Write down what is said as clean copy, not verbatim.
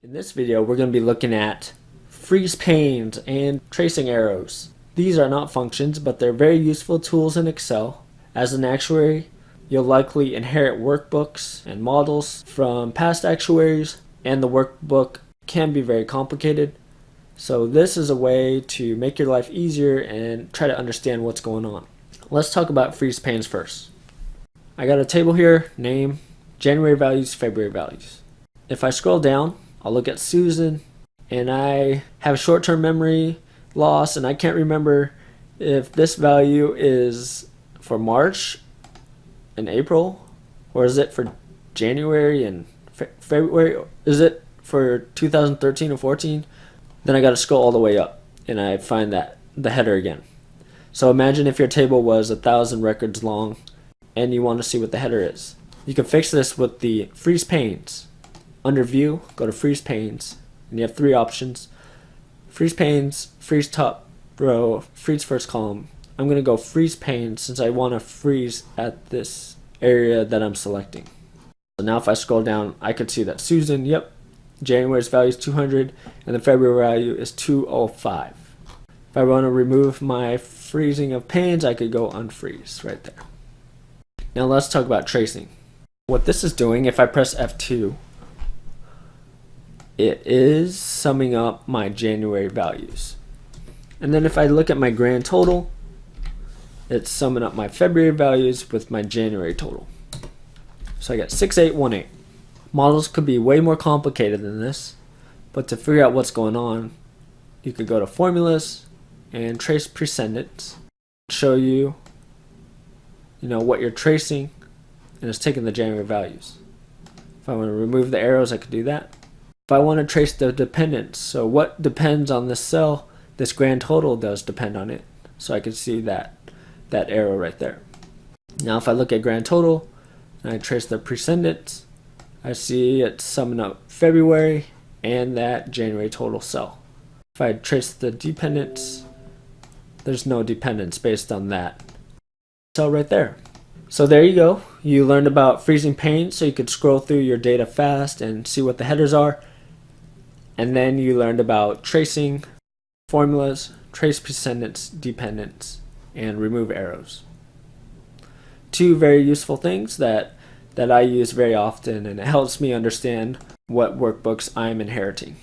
In this video, we're going to be looking at freeze panes and tracing arrows. These are not functions, but they're very useful tools in Excel. As an actuary, you'll likely inherit workbooks and models from past actuaries, and the workbook can be very complicated. So this is a way to make your life easier and try to understand what's going on. Let's talk about freeze panes first. I got a table here, name, January values, February values. If I scroll down, I'll look at Susan, and I have short-term memory loss, and I can't remember if this value is for March and April, or is it for January and February? Is it for 2013 or 14? Then I got to scroll all the way up, and I find that the header again. So imagine if your table was 1,000 records long, and you want to see what the header is. You can fix this with the freeze panes. Under View, go to Freeze Panes, and you have three options: Freeze Panes, Freeze Top Row, Freeze First Column. I'm going to go Freeze Panes since I want to freeze at this area that I'm selecting. So now if I scroll down, I could see that Susan, yep, January's value is 200, and the February value is 205. If I want to remove my freezing of panes, I could go Unfreeze right there. Now let's talk about tracing. What this is doing, if I press F2, it is summing up my January values. And then if I look at my grand total, it's summing up my February values with my January total. So I got 6818. Models could be way more complicated than this, but to figure out what's going on, you could go to Formulas and Trace Precedents, show you what you're tracing, and it's taking the January values. If I want to remove the arrows, I could do that. If I want to trace the dependents, so what depends on this cell, this grand total does depend on it. So I can see that arrow right there. Now if I look at grand total and I trace the precedents, I see it's summing up February and that January total cell. If I trace the dependents, there's no dependence based on that cell right there. So there you go. You learned about freezing panes so you could scroll through your data fast and see what the headers are. And then you learned about tracing, formulas, trace precedents, dependents, and remove arrows. Two very useful things that I use very often, and it helps me understand what workbooks I'm inheriting.